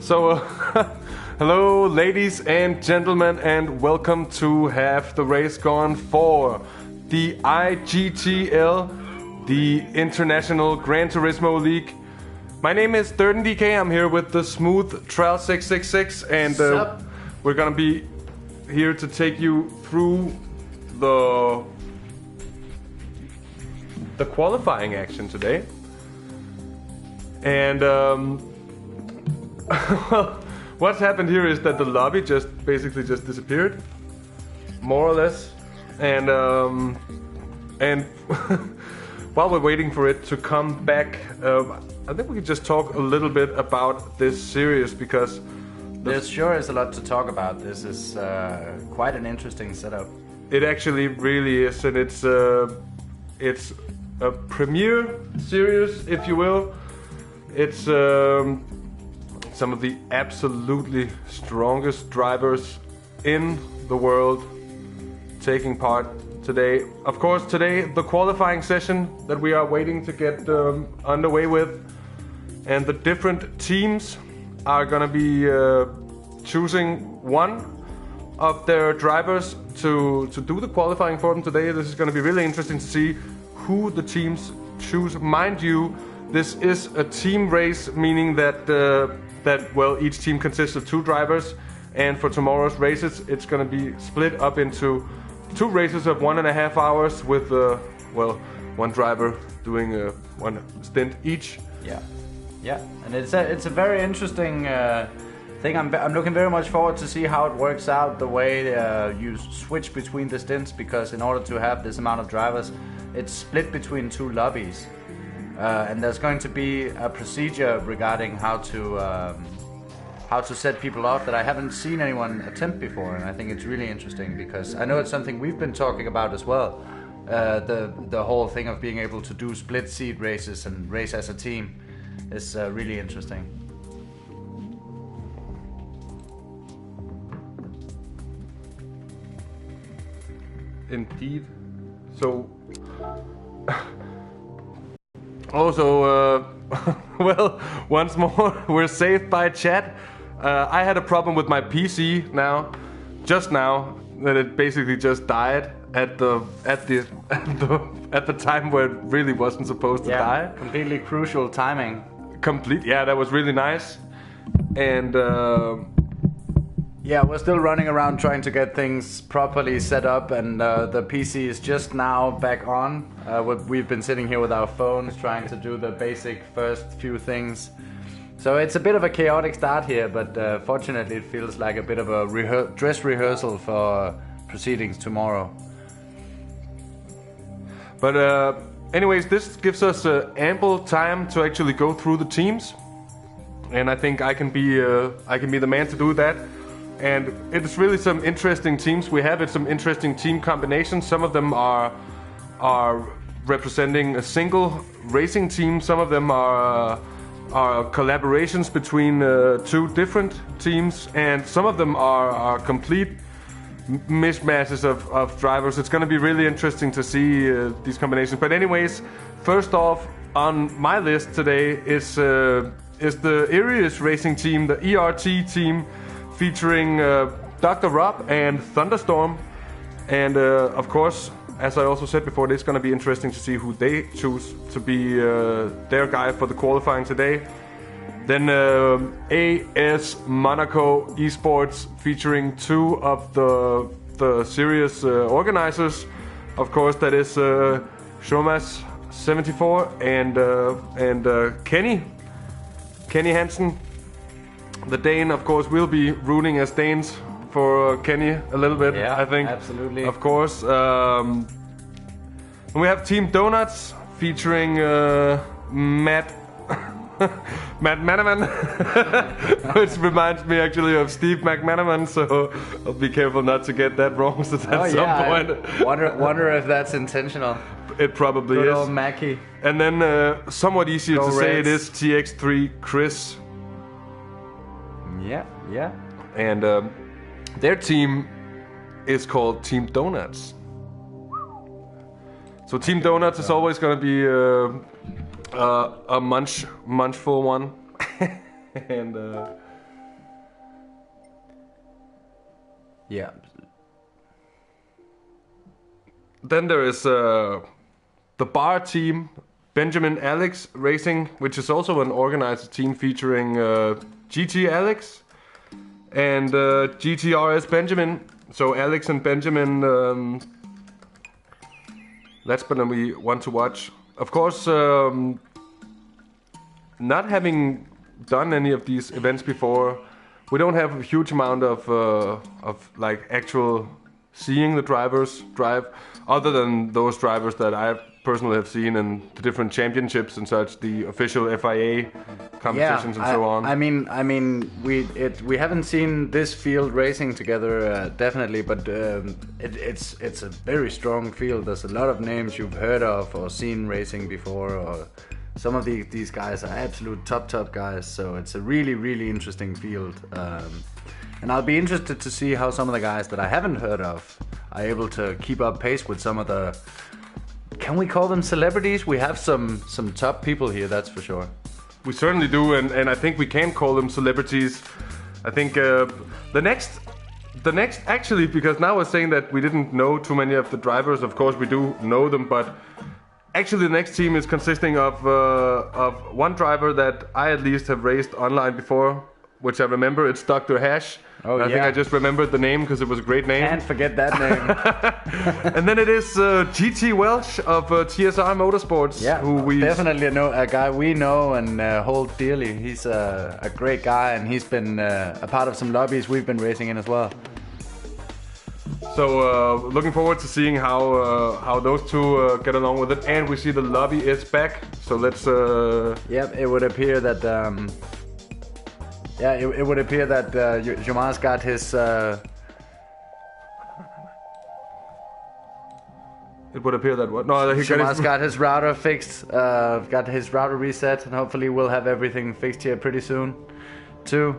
So, hello ladies and gentlemen, and welcome to Have the Race Gone for the IGTL, the International Gran Turismo League. My name is DirtenDK, I'm here with the Smooth Trail 666, and we're gonna be here to take you through the qualifying action today. And what's happened here is that the lobby basically just disappeared, more or less, and while we're waiting for it to come back, I think we could just talk a little bit about this series, because there sure is a lot to talk about. This is quite an interesting setup. It actually really is, and it's a premiere series, if you will. It's some of the absolutely strongest drivers in the world taking part today. Of course, today the qualifying session that we are waiting to get underway with, and the different teams are gonna be choosing one of their drivers to do the qualifying for them today. This is gonna be really interesting to see who the teams choose. Mind you, this is a team race, meaning that well, each team consists of 2 drivers, and for tomorrow's races, it's gonna be split up into 2 races of 1.5 hours with well, 1 driver doing 1 stint each. Yeah, and it's a very interesting thing. I'm looking very much forward to see how it works out, the way you switch between the stints, because in order to have this amount of drivers, it's split between 2 lobbies, and there's going to be a procedure regarding how to set people off that I haven't seen anyone attempt before, and I think it's really interesting because I know it's something we've been talking about as well. The whole thing of being able to do split seat races and race as a team is really interesting. Indeed. So, also, well, once more, we're saved by chat. I had a problem with my PC just now, that it basically just died at the time where it really wasn't supposed to die. Completely crucial timing. Yeah, that was really nice. And yeah, we're still running around trying to get things properly set up, and the PC is just now back on. We've been sitting here with our phones trying to do the basic first few things. So it's a bit of a chaotic start here, but fortunately it feels like a bit of a dress rehearsal for proceedings tomorrow. But anyways, this gives us ample time to actually go through the teams, and I think I can be the man to do that. And it's really some interesting teams we have. It's some interesting team combinations. Some of them are representing a single racing team. Some of them are collaborations between 2 different teams, and some of them are complete mishmashes of drivers. It's going to be really interesting to see these combinations. But anyways, first off on my list today is the Irius racing team, the ERT team, featuring Dr. Rob and Thunderstorm. And of course, as I also said before, it's going to be interesting to see who they choose to be their guy for the qualifying today. Then AS Monaco Esports, featuring 2 of the series organizers. Of course, that is Shomas74 and Kenny Hansen. The Dane, of course, will be rooting as Danes for Kenny a little bit, yeah, I think. Absolutely. Of course. And we have Team Donuts featuring Matt Manaman, which reminds me actually of Steve McManaman, so I'll be careful not to get that wrong at some point. Wonder if that's intentional. It probably Good is. old Mackie. And then somewhat easier Go to say, it Reds. is TX3 Chris. Yeah. And their team is called Team Donuts. So Team Donuts is always going to be a munchful one. And yeah. Then there is the bar team, Benjamin Alex Racing, which is also an organized team featuring GT Alex and GTRS Benjamin. So Alex and Benjamin, that's gonna be one to watch. Of course, not having done any of these events before, we don't have a huge amount of like actual seeing the drivers drive, other than those drivers that I personally have seen in the different championships and such, the official FIA competitions and so on. I mean, we haven't seen this field racing together definitely, but it's a very strong field. There's a lot of names you've heard of or seen racing before, or some of these guys are absolute top guys. So it's a really interesting field. And I'll be interested to see how some of the guys that I haven't heard of are able to keep up pace with some of the... Can we call them celebrities? We have some top people here, that's for sure. We certainly do, and I think we can call them celebrities. I think the next, actually, because now we're saying that we didn't know too many of the drivers. Of course, we do know them, but actually, the next team is consisting of one driver that I at least have raced online before, which I remember. It's Dr. Hash. Oh, I think I just remembered the name because it was a great name. Can't forget that name. And then it is GT Welsh of TSR Motorsports. Yeah, who we definitely know a guy we know and hold dearly. He's a great guy, and he's been a part of some lobbies we've been racing in as well. So looking forward to seeing how those two get along with it. And we see the lobby is back. So let's. Yep, it would appear that. Yeah, it would appear that Jamar's got his... It would appear that what? No, Jamar's got his router fixed, got his router reset, and hopefully we'll have everything fixed here pretty soon, too.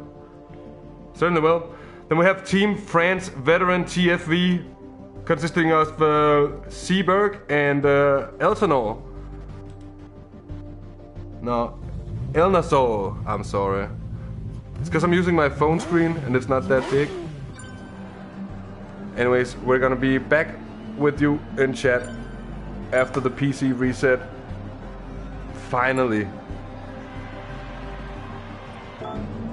Certainly will. Then we have Team France Veteran TFV, consisting of Seberg and Eltonor. No, Elnasor, I'm sorry. It's because I'm using my phone screen and it's not that big. Anyways, we're gonna be back with you in chat after the PC reset. Finally.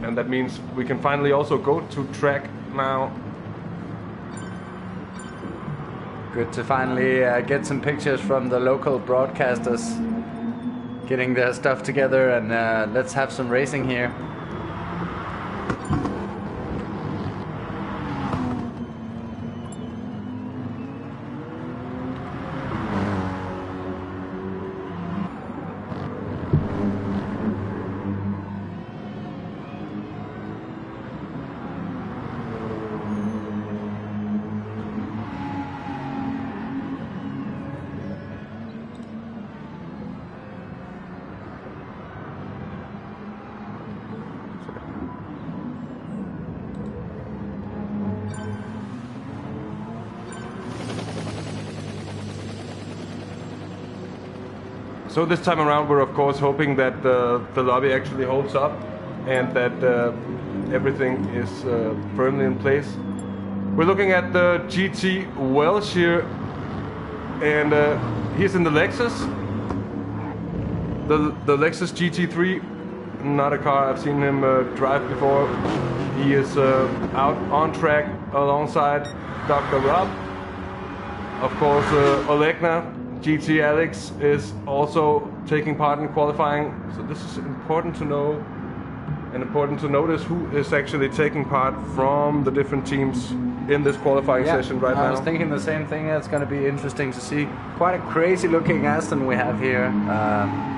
And that means we can finally also go to track now. Good to finally get some pictures from the local broadcasters getting their stuff together, and let's have some racing here. So this time around, we're of course hoping that the lobby actually holds up and that everything is firmly in place. We're looking at the GT Welsh here, and he's in the Lexus. The Lexus GT3, not a car I've seen him drive before. He is out on track alongside Dr. Rob. Of course, Olegna. GT Alex is also taking part in qualifying, so this is important to know and important to notice who is actually taking part from the different teams in this qualifying session right now. I was thinking the same thing. It's going to be interesting to see. Quite a crazy looking Aston we have here.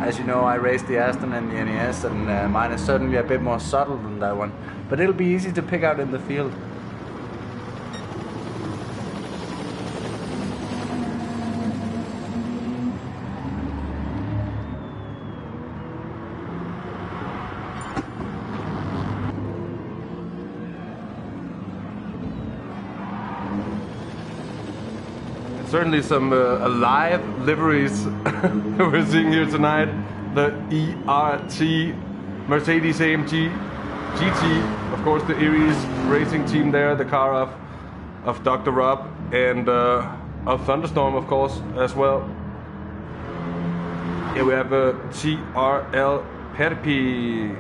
As you know, I raced the Aston and the NES, and mine is certainly a bit more subtle than that one, but it'll be easy to pick out in the field. Certainly some alive liveries we're seeing here tonight. The ERT Mercedes AMG GT, of course the Aries racing team there, the car of Dr. Rob, and of Thunderstorm of course as well. Here we have a TRL Perpi.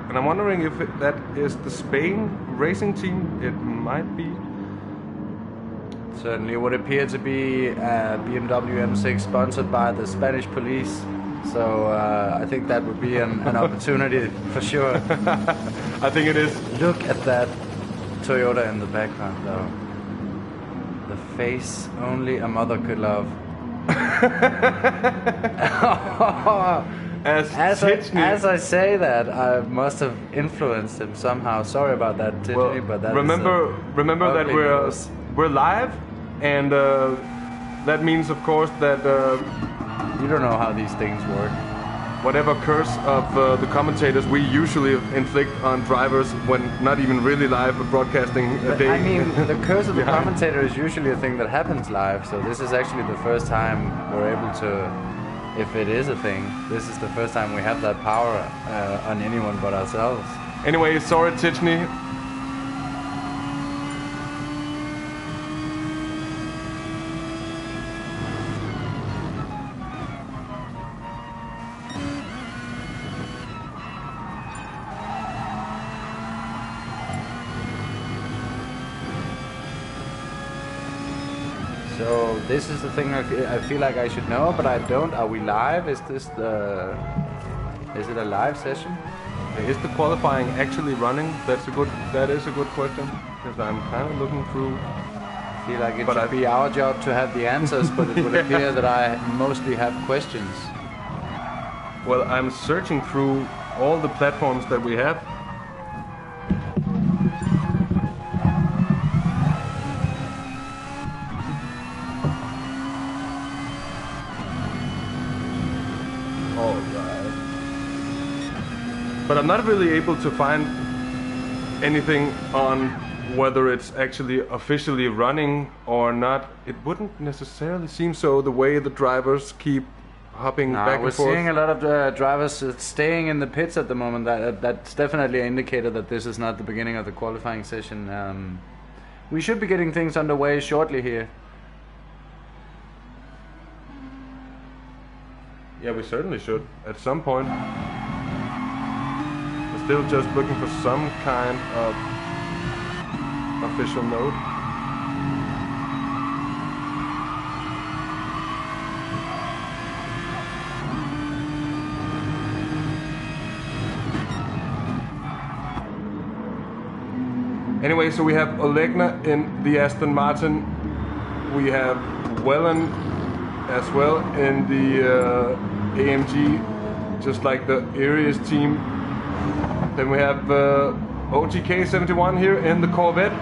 And I'm wondering if that is the Spain racing team. It might be. Certainly would appear to be BMW M6 sponsored by the Spanish police. So I think that would be an opportunity for sure. I think it is. Look at that Toyota in the background though. The face only a mother could love. As I say that, I must have influenced him somehow. Sorry about that, Titty, well, but that remember that we're live, and that means, of course, that you don't know how these things work. whatever curse of the commentators we usually inflict on drivers when not even really live but broadcasting a day. I mean, the curse of the commentator is usually a thing that happens live, so this is actually the first time we're able to, if it is a thing, this is the first time we have that power on anyone but ourselves. Anyway, sorry Tichny. So this is the thing I feel like I should know, but I don't. Are we live? Is this is it a live session? Is the qualifying actually running? That is a good question, because I'm kind of looking through. I feel like it should be our job to have the answers, but it would appear that I mostly have questions. Well, I'm searching through all the platforms that we have. But I'm not really able to find anything on whether it's actually officially running or not. It wouldn't necessarily seem so, the way the drivers keep hopping back and forth. We're seeing a lot of drivers staying in the pits at the moment. That's definitely an indicator that this is not the beginning of the qualifying session. We should be getting things underway shortly here. Yeah, we certainly should, at some point. Still just looking for some kind of official note. Anyway, so we have Olegna in the Aston Martin. We have Wellen as well in the AMG, just like the Aries team. Then we have OGK71 here in the Corvette,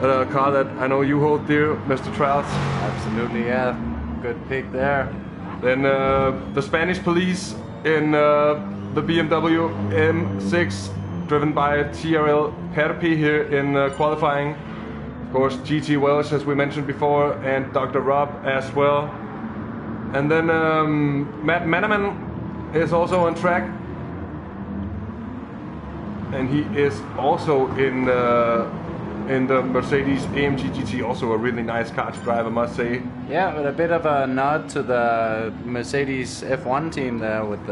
a car that I know you hold dear, Mr. Trials. Absolutely, yeah. Good pick there. Then the Spanish police in the BMW M6, driven by TRL Perpi here in qualifying. Of course, GT Welsh, as we mentioned before, and Dr. Rob as well. And then Matt Manaman is also on track. And he is also in the Mercedes AMG GT, also a really nice car to drive, I must say. Yeah, with a bit of a nod to the Mercedes F1 team there, with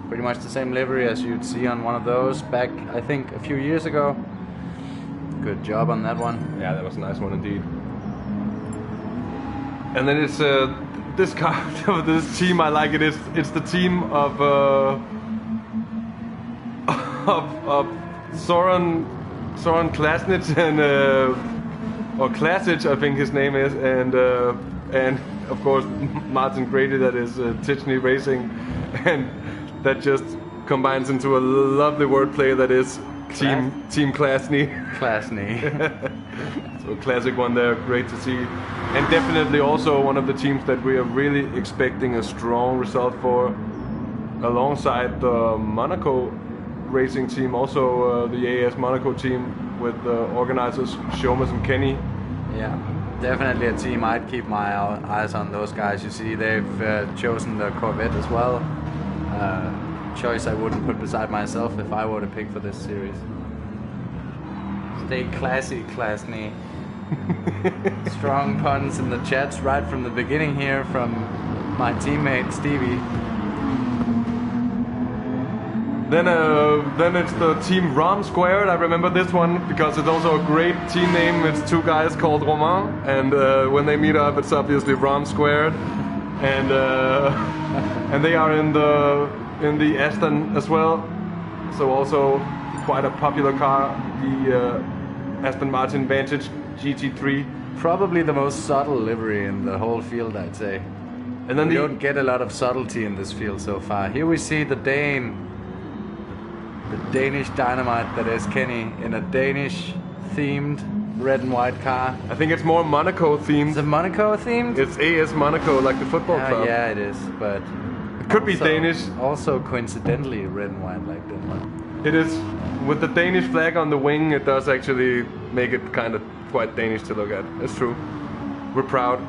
pretty much the same livery as you'd see on one of those back, I think, a few years ago. Good job on that one. Yeah, that was a nice one indeed. And then it's this car, this team, I like it. It's the team of Soren Klasnich and or Klasic, I think his name is, and of course Martin Grady, that is Tichny Racing, and that just combines into a lovely wordplay that is Team Klasny. Klasny. So a classic one there, great to see, and definitely also one of the teams that we are really expecting a strong result for, alongside the Monaco racing team, also the AS Monaco team with organizers Shomas and Kenny. Yeah, definitely a team I'd keep my eyes on. Those guys, you see, they've chosen the Corvette as well. Choice I wouldn't put beside myself if I were to pick for this series. Stay classy, Klasny. Strong puns in the chats right from the beginning here from my teammate Stevie. Then it's the team Rom Squared. I remember this one because it's also a great team name. It's two guys called Romain, and when they meet up, it's obviously Rom Squared, and they are in the Aston as well. So also quite a popular car, the Aston Martin Vantage GT3. Probably the most subtle livery in the whole field, I'd say. And then we don't get a lot of subtlety in this field so far. Here we see the Dane. The Danish dynamite that is Kenny in a Danish-themed red and white car. I think it's more Monaco-themed. Is it Monaco-themed? It's AS Monaco, like the football club. Yeah, it is, but Could be Danish. Also coincidentally red and white like Denmark. It is. With the Danish flag on the wing, it does actually make it kind of quite Danish to look at. It's true. We're proud.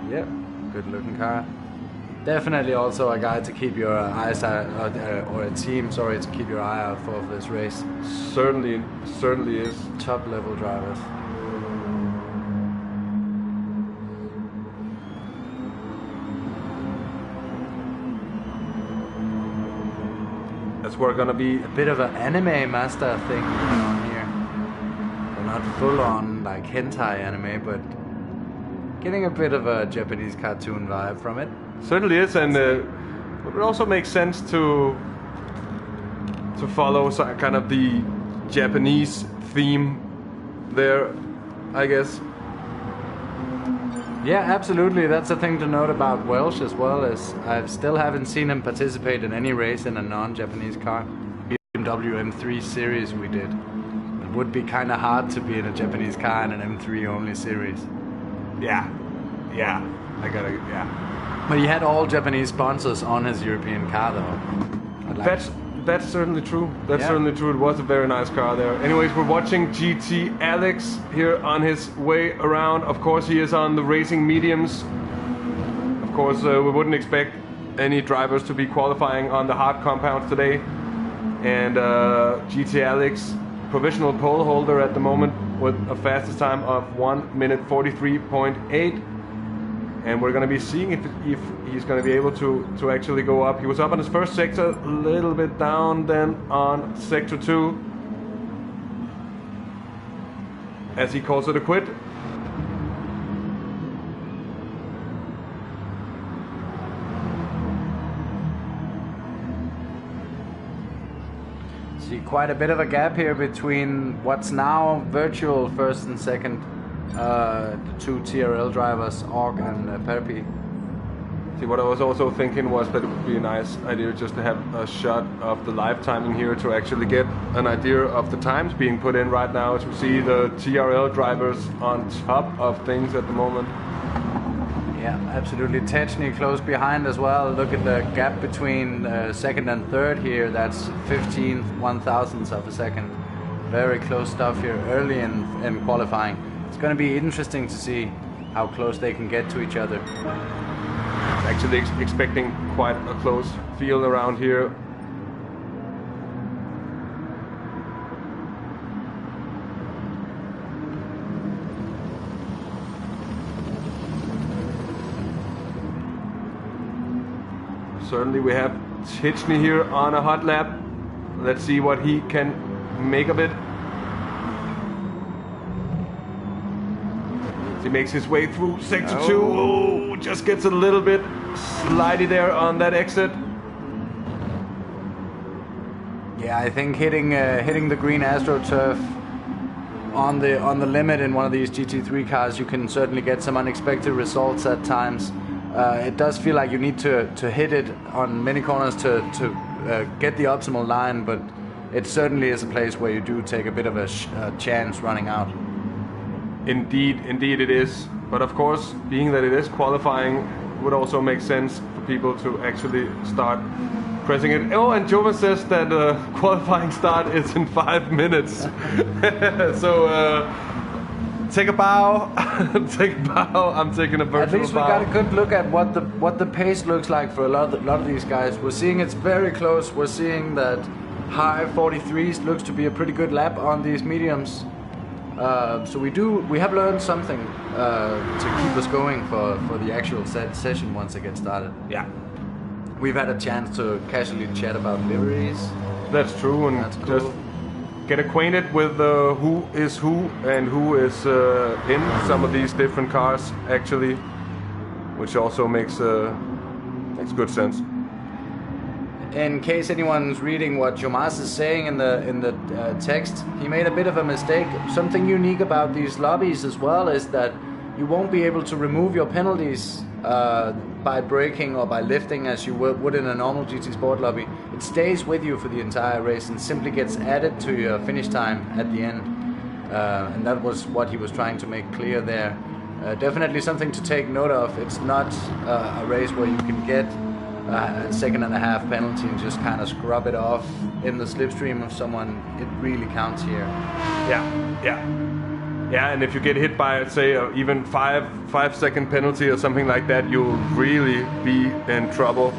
Yeah, good looking car. Definitely also a guy to keep your eyes out, or a team, sorry, to keep your eye out for this race. Certainly is. Top level drivers. That's where gonna be a bit of an anime master thing going on here. Well, not full on like hentai anime, but getting a bit of a Japanese cartoon vibe from it. Certainly is, and it also makes sense to follow kind of the Japanese theme there, I guess. Yeah, absolutely. That's a thing to note about Welsh as well, as I still haven't seen him participate in any race in a non-Japanese car. BMW M3 series we did. It would be kind of hard to be in a Japanese car in an M3 only series. Yeah. But he had all Japanese sponsors on his European car though. That's certainly true. Certainly true. It was a very nice car there. Anyways, we're watching GTLeague here on his way around. Of course, he is on the racing mediums. Of course, we wouldn't expect any drivers to be qualifying on the hard compounds today. And GTLeague's provisional pole holder at the moment with a fastest time of 1 minute 43.8. And we're going to be seeing if he's going to be able to actually go up. He was up on his first sector, a little bit down then on sector 2. As he calls it a quit. See quite a bit of a gap here between what's now virtual first and second. The two TRL drivers, Org and Perpi. See, what I was also thinking was that it would be a nice idea just to have a shot of the live timing here to actually get an idea of the times being put in right now, to see the TRL drivers on top of things at the moment. Yeah, absolutely. Techni close behind as well. Look at the gap between second and third here. That's 15 1/1000ths of a second. Very close stuff here early in qualifying. It's going to be interesting to see how close they can get to each other. Actually expecting quite a close field around here. Certainly we have Techni here on a hot lap. Let's see what he can make of it. He makes his way through sector 2. Oh, just gets a little bit slidey there on that exit. Yeah, I think hitting the green AstroTurf on the limit in one of these GT3 cars, you can certainly get some unexpected results at times. It does feel like you need to hit it on many corners to get the optimal line, but it certainly is a place where you do take a bit of a chance running out. Indeed it is. But of course, being that it is qualifying, would also make sense for people to actually start pressing it. Oh, and Jova says that qualifying start is in 5 minutes. So take a bow. Take a bow. I'm taking a virtual bow. At least we got a good look at what the pace looks like for a lot of these guys. We're seeing it's very close. We're seeing that high 43s looks to be a pretty good lap on these mediums. So we have learned something to keep us going for the actual session once it gets started. Yeah. We've had a chance to casually chat about liveries. That's true, and that's cool. Just get acquainted with who is who and who is in some of these different cars, actually, which also makes good sense. In case anyone's reading what Jomas is saying in the text, he made a bit of a mistake. Something unique about these lobbies as well is that you won't be able to remove your penalties by braking or by lifting as you would in a normal GT Sport lobby. It stays with you for the entire race and simply gets added to your finish time at the end. And that was what he was trying to make clear there. Definitely something to take note of. It's not a race where you can get a second and a half penalty and just kind of scrub it off in the slipstream of someone, it really counts here. Yeah, and if you get hit by, say, even 5-second penalty or something like that, you'll really be in trouble.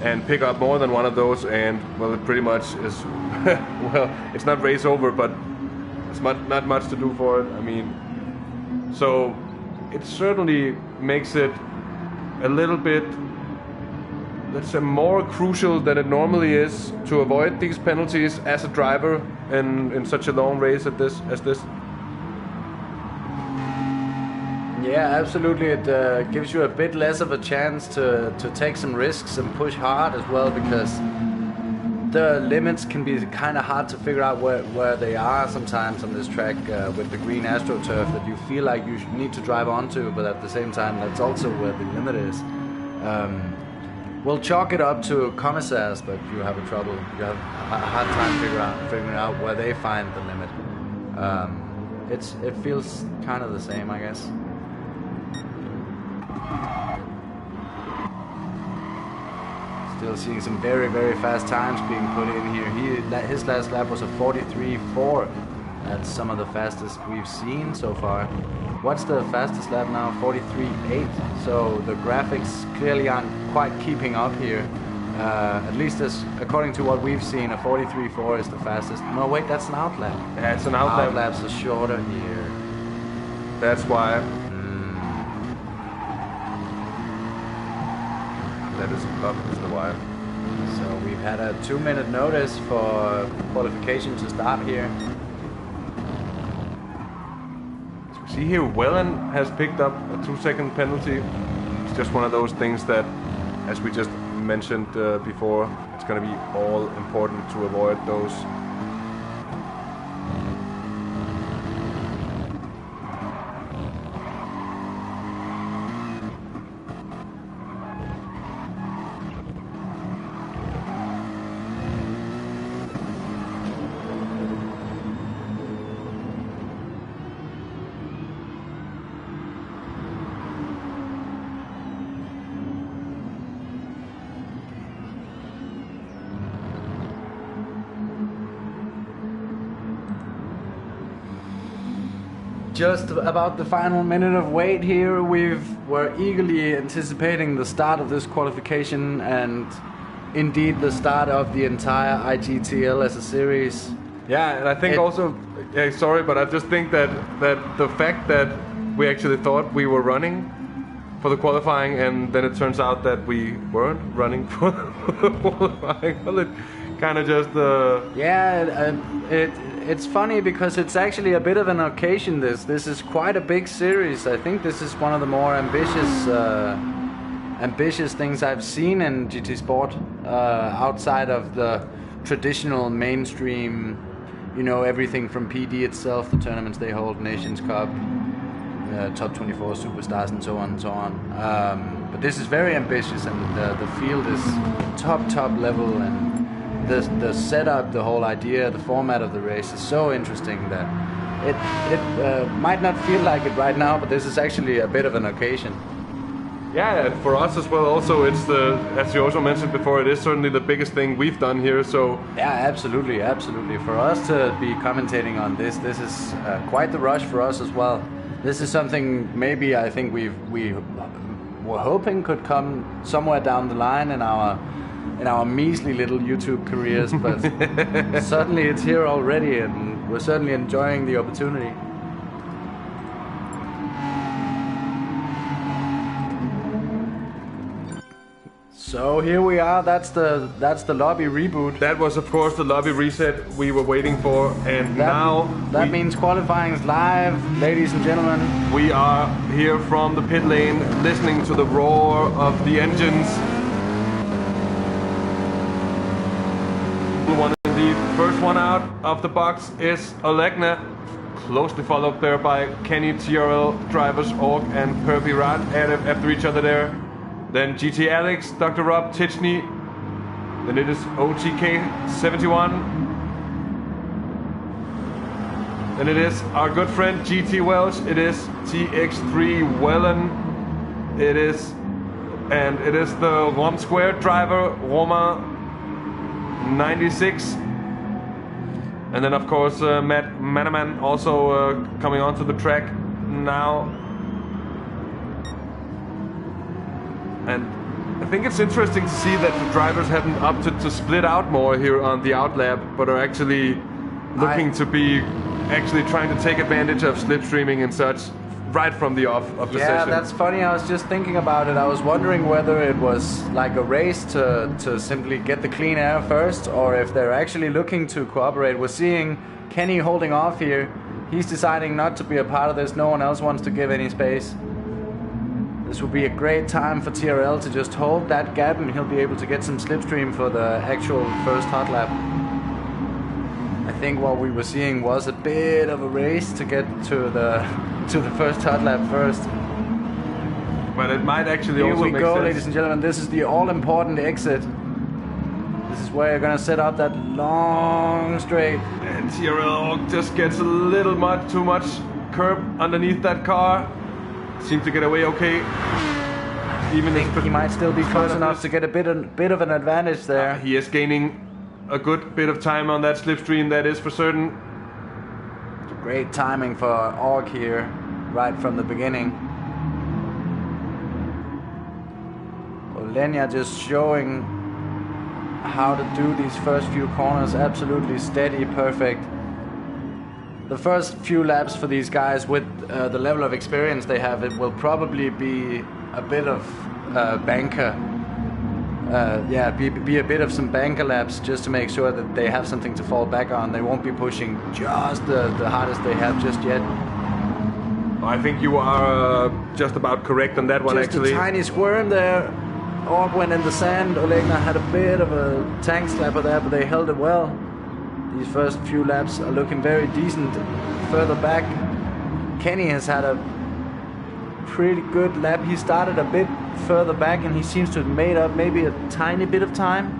And pick up more than one of those, and well, it pretty much is. Well, it's not race over, but it's not much to do for it. I mean, so it certainly makes it a little bit, let's say, more crucial than it normally is to avoid these penalties as a driver in such a long race as this. Yeah, absolutely. It gives you a bit less of a chance to take some risks and push hard as well, because the limits can be kind of hard to figure out where they are sometimes on this track with the green AstroTurf that you feel like you need to drive onto, but at the same time that's also where the limit is. We'll chalk it up to commissars, but you have a hard time figuring out where they find the limit. It feels kind of the same, I guess. Still seeing some very, very fast times being put in here. His last lap was a 43.4. That's some of the fastest we've seen so far. What's the fastest lap now? 43.8. So the graphics clearly aren't quite keeping up here. At least according to what we've seen, a 43.4 is the fastest. No, wait, that's an outlap. Yeah, it's an outlap. Outlaps are shorter here. That's why. That is the why. So we've had a 2-minute notice for qualification to start here. So we see here Wellen has picked up a 2-second penalty. It's just one of those things that, as we just mentioned before, it's going to be all important to avoid those. Just about the final minute of wait here. We're eagerly anticipating the start of this qualification and indeed the start of the entire IGTL as a series. Yeah, and I think also, sorry, but I just think that the fact that we actually thought we were running for the qualifying and then it turns out that we weren't running for the qualifying, well, it kind of just... It's funny because it's actually a bit of an occasion. This is quite a big series. I think this is one of the more ambitious things I've seen in GT Sport outside of the traditional mainstream. You know, everything from PD itself, the tournaments they hold, Nations Cup, Top 24 Superstars, and so on and so on. But this is very ambitious, and the field is top level, and the setup, the whole idea, the format of the race is so interesting that it might not feel like it right now, but this is actually a bit of an occasion. Yeah, and for us as well also, it's as you also mentioned before, it is certainly the biggest thing we've done here, so... Yeah, absolutely. For us to be commentating on this is quite the rush for us as well. This is something maybe I think we were hoping could come somewhere down the line in our measly little YouTube careers, but certainly it's here already, and we're certainly enjoying the opportunity. So here we are. That's the lobby reboot. That was, of course, the lobby reset we were waiting for, and that means qualifying is live, ladies and gentlemen. We are here from the pit lane, listening to the roar of the engines. The first one out of the box is Olegna, closely followed there by Kenny TRL drivers Org and Perby Rat after each other there. Then GT Alex, Dr. Rob Tichney. Then it is OTK71. Then it is our good friend GT Welsh. It is TX3 Wellen. It is and it is the Rom Square driver, Roma 96. And then of course Matt Manaman also coming onto the track now. And I think it's interesting to see that the drivers haven't opted to split out more here on the outlap, but are actually looking to be actually trying to take advantage of slipstreaming and such right from the off of the session. Yeah, that's funny. I was just thinking about it. I was wondering whether it was like a race to simply get the clean air first, or if they're actually looking to cooperate. We're seeing Kenny holding off here. He's deciding not to be a part of this. No one else wants to give any space. This would be a great time for TRL to just hold that gap, and he'll be able to get some slipstream for the actual first hot lap. I think what we were seeing was a bit of a race to get to the first hot lap first. But it might actually also make sense. Here we go, ladies and gentlemen. This is the all-important exit. This is where you're gonna set up that long straight. And TRL just gets a little too much curb underneath that car. Seems to get away okay. Even I think he might still be close enough to get a bit of an advantage there. He is gaining a good bit of time on that slipstream, that is for certain. Great timing for Org here, right from the beginning. Olenia just showing how to do these first few corners, absolutely steady, perfect. The first few laps for these guys with the level of experience they have, it will probably be a bit of banker. Be a bit of some banker laps just to make sure that they have something to fall back on. They won't be pushing just the hardest they have just yet. I think you are just about correct on that one, just actually. Just a tiny squirm there. Org went in the sand. Olegna had a bit of a tank slapper there, but they held it well. These first few laps are looking very decent. Further back, Kenny has had a pretty good lap. He started a bit further back and he seems to have made up maybe a tiny bit of time.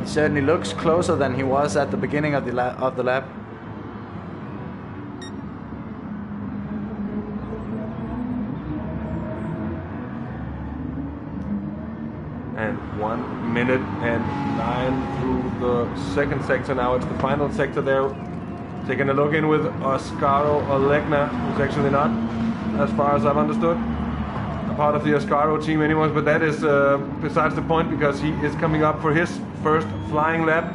He certainly looks closer than he was at the beginning of the lap. And 1 minute and 9 through the second sector now. It's the final sector there. Taking a look in with Oscaro Olegna, who's actually not, as far as I've understood, a part of the Oscaro team anymore, but that is besides the point, because he is coming up for his first flying lap.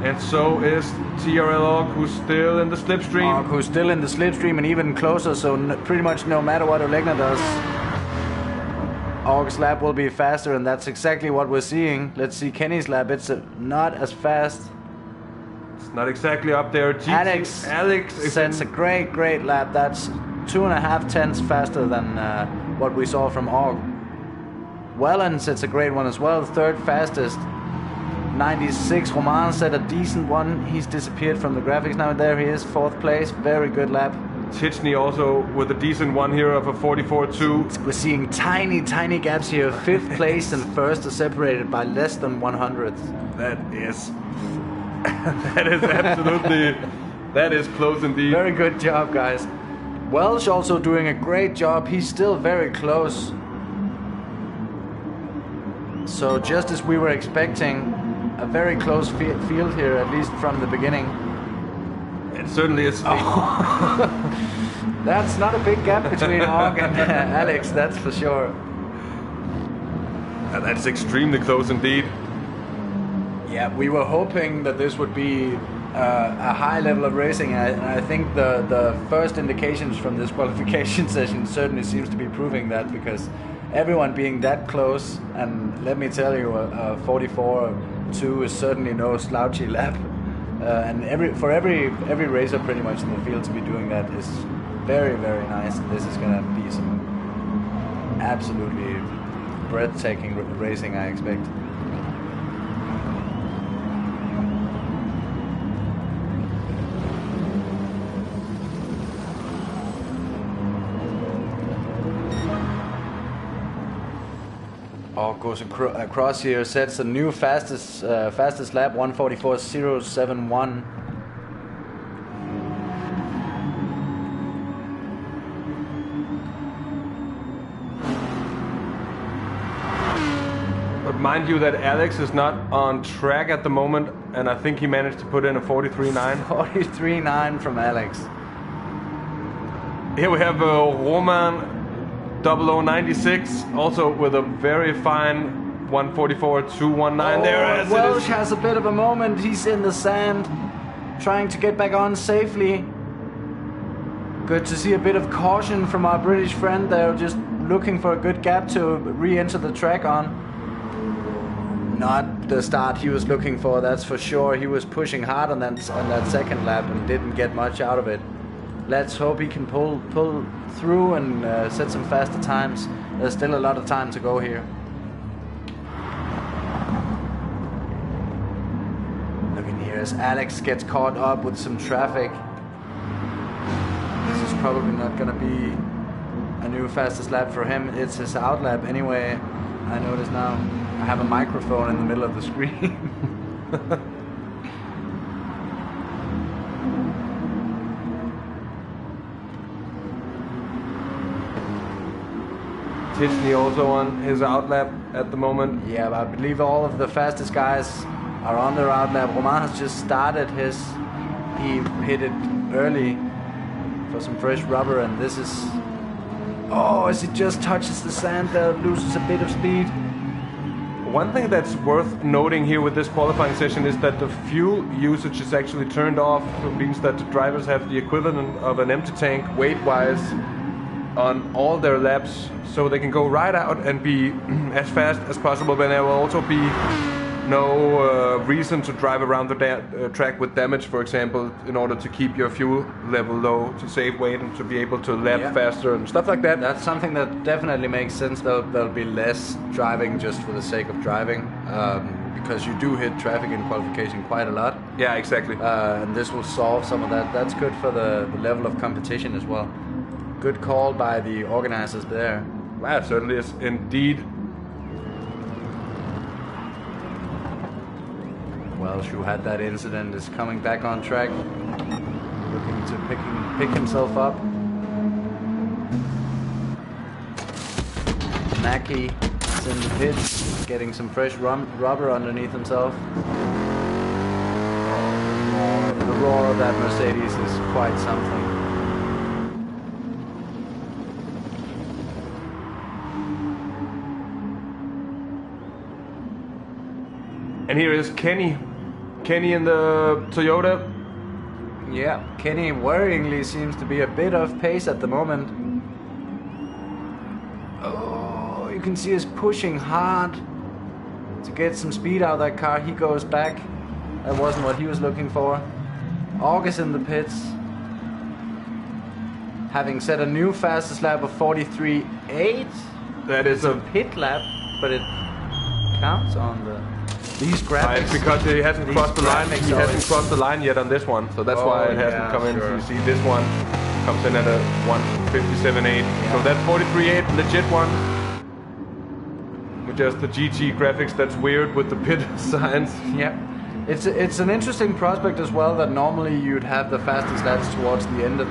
And so is TRL Org, who's still in the slipstream. Org, who's still in the slipstream and even closer, so pretty much no matter what Olegna does, Org's lap will be faster, and that's exactly what we're seeing. Let's see Kenny's lap. It's not as fast. It's not exactly up there. Alex sets a great lap. That's 2.5 tenths faster than what we saw from Org. Wellen sets a great one as well, third fastest. 96. Roman set a decent one. He's disappeared from the graphics now. There he is, fourth place. Very good lap. Tichny also with a decent one here of a 44.2. We're seeing tiny gaps here. Fifth place and first are separated by less than 100. That is absolutely, that is close indeed. Very good job, guys. Welsh also doing a great job. He's still very close. So just as we were expecting, a very close field here, at least from the beginning. It certainly is. That's not a big gap between Org and Alex, that's for sure. That's extremely close indeed. Yeah, we were hoping that this would be a high level of racing, and I think the first indications from this qualification session certainly seems to be proving that, because everyone being that close, and let me tell you, a 44.2 is certainly no slouchy lap. And every racer pretty much in the field to be doing that is very nice. This is gonna be some absolutely breathtaking racing, I expect. Org goes across here, sets a new fastest lap, 1:44.071. Mind you that Alex is not on track at the moment, and I think he managed to put in a 43.9. 43.9 from Alex. Here we have Roman 0096, also with a very fine 144.219 there. Welsh has a bit of a moment. He's in the sand, trying to get back on safely. Good to see a bit of caution from our British friend there, just looking for a good gap to re-enter the track on. Not the start he was looking for, that's for sure. He was pushing hard on that second lap and didn't get much out of it. Let's hope he can pull through and set some faster times. There's still a lot of time to go here. Looking here as Alex gets caught up with some traffic. This is probably not gonna be a new fastest lap for him. It's his out lap anyway. I notice now I have a microphone in the middle of the screen. Tisney also on his out lap at the moment. Yeah, but I believe all of the fastest guys are on their out lap. Romain has just started his. He hit it early for some fresh rubber, and this is. Oh, as it just touches the sand there, loses a bit of speed. One thing that's worth noting here with this qualifying session is that the fuel usage is actually turned off. It means that the drivers have the equivalent of an empty tank weight-wise on all their laps, so they can go right out and be as fast as possible, but there will also be no reason to drive around the track with damage, for example, in order to keep your fuel level low, to save weight and to be able to lap faster and stuff like that. That's something that definitely makes sense. There'll be less driving just for the sake of driving, because you do hit traffic in qualification quite a lot. Yeah, exactly. And this will solve some of that. That's good for the level of competition as well. Good call by the organizers there. Wow, certainly is indeed. Welsh, who had that incident, is coming back on track, looking to pick himself up. Mackie is in the pits, getting some fresh rubber underneath himself. The roar of that Mercedes is quite something. And here is Kenny. Kenny in the Toyota. Yeah, Kenny worryingly seems to be a bit off pace at the moment. Oh, you can see us pushing hard to get some speed out of that car. He goes back. That wasn't what he was looking for. August in the pits, having set a new fastest lap of 43.8. That is a pit lap, but it counts on these graphics. It's because he hasn't crossed the line. He hasn't crossed the line yet on this one, so that's why it hasn't come in. So you see this one comes in at a 157.8. Yeah. So that 43.8 legit one. With just the GT graphics, that's weird with the pit signs. Yeah. It's an interesting prospect as well, that normally you'd have the fastest laps towards the end of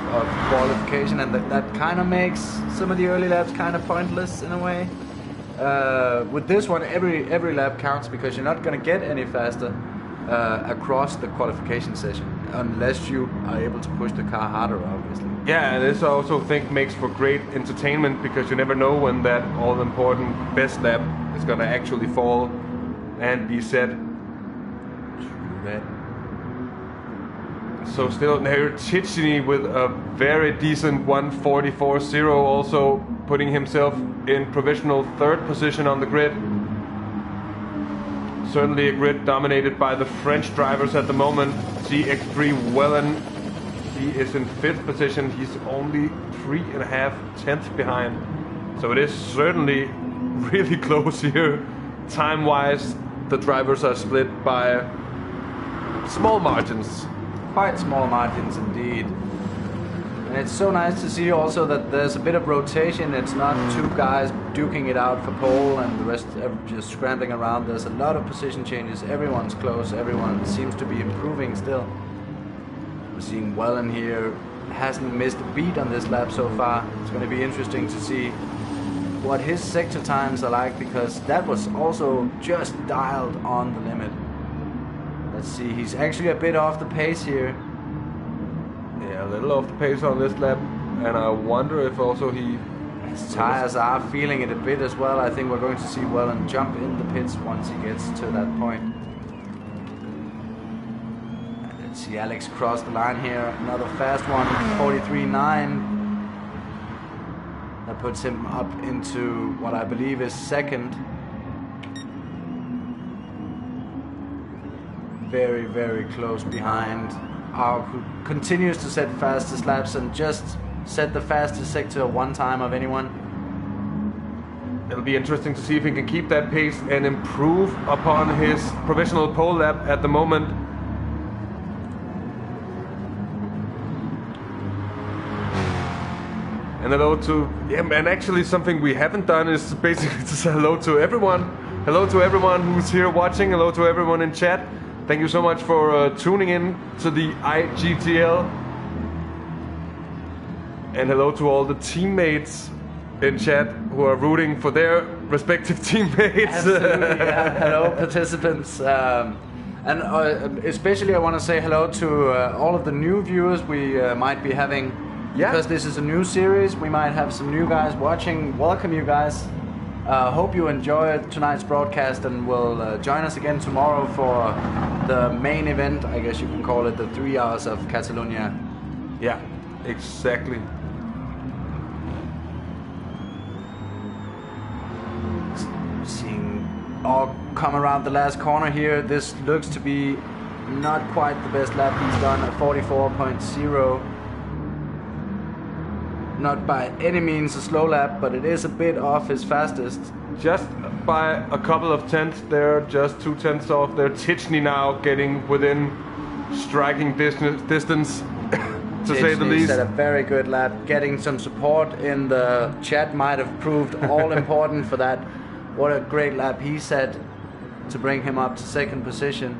qualification, and that kind of makes some of the early laps kind of pointless in a way. With this one, every lap counts, because you're not going to get any faster across the qualification session unless you are able to push the car harder, obviously. Yeah, and this I also think makes for great entertainment, because you never know when that all-important best lap is going to actually fall and be set. So still here Ticini with a very decent 144.0, also putting himself in provisional third position on the grid. Certainly a grid dominated by the French drivers at the moment. CX3 Wellen, he is in fifth position. He's only 3.5 tenths behind. So it is certainly really close here. Time-wise, the drivers are split by small margins. Quite small margins indeed. And it's so nice to see also that there's a bit of rotation. It's not two guys duking it out for pole and the rest just scrambling around. There's a lot of position changes. Everyone's close. Everyone seems to be improving still. We're seeing Wellen here. Hasn't missed a beat on this lap so far. It's going to be interesting to see what his sector times are like, because that was also just dialed on the limit. Let's see, he's actually a bit off the pace here. Yeah, a little off the pace on this lap, and I wonder if also his tires are feeling it a bit as well. I think we're going to see Wellen jump in the pits once he gets to that point. And let's see Alex cross the line here. Another fast one, 43.9. That puts him up into what I believe is second. Very, very close behind. Who continues to set fastest laps and just set the fastest sector one time of anyone. It'll be interesting to see if he can keep that pace and improve upon his provisional pole lap at the moment. And hello to, and actually something we haven't done is basically to say hello to everyone. Hello to everyone who's here watching. Hello to everyone in chat. Thank you so much for tuning in to the IGTL. And hello to all the teammates in chat who are rooting for their respective teammates. Absolutely, yeah. Hello, participants. And especially I want to say hello to all of the new viewers we might be having. Yeah. Because this is a new series, we might have some new guys watching. Welcome, you guys. Hope you enjoyed tonight's broadcast and will join us again tomorrow for the main event, I guess you can call it, the 3 Hours of Catalunya. Yeah, exactly. Seeing all come around the last corner here, this looks to be not quite the best lap he's done at 44.0. Not by any means a slow lap, but it is a bit off his fastest. Just by a couple of tenths there, just 2 tenths off there. Tichny now getting within striking distance, to say the least. Set a very good lap. Getting some support in the chat might have proved all important for that. What a great lap he set to bring him up to second position.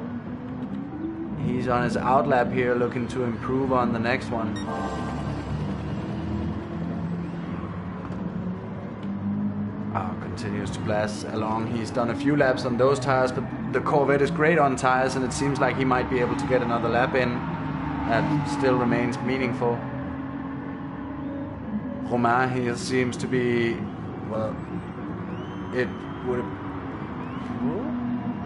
He's on his out lap here, looking to improve on the next one. Continues to blast along. He's done a few laps on those tires, but the Corvette is great on tires, and it seems like he might be able to get another lap in. That still remains meaningful. Romain here seems to be, well, it would.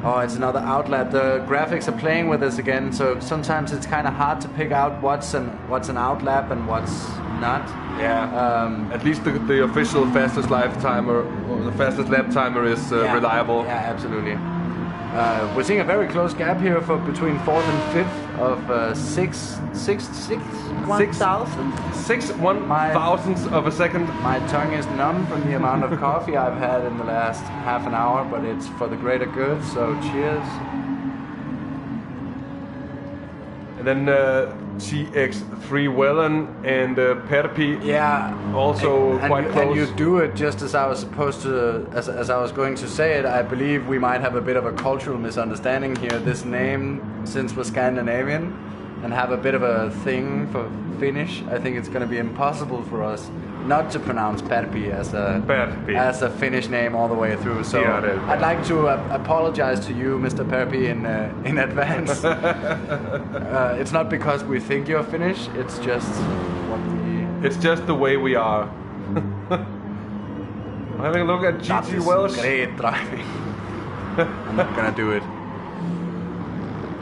Oh, it's another outlap. The graphics are playing with us again, so sometimes it's kind of hard to pick out what's an outlap and what's not. Yeah. At least the official fastest lap timer, or the fastest lap timer, is reliable. Yeah, absolutely. We're seeing a very close gap here for between 4th and 5th of 6 1,000ths of a second. My tongue is numb from the amount of coffee I've had in the last half an hour, but it's for the greater good, so cheers. And then TX3 Wellen and Perpi, also quite close. And you do it just as I was supposed to, as I was going to say it. I believe we might have a bit of a cultural misunderstanding here. This name, since we're Scandinavian and have a bit of a thing for Finnish, I think it's going to be impossible for us not to pronounce Perpi as a Finnish name all the way through. So I'd like to apologize to you, Mr. Perpi, in advance. It's not because we think you're Finnish. It's just It's just the way we are. I'm having a look at GT Welsh. Great driving. I'm not gonna do it.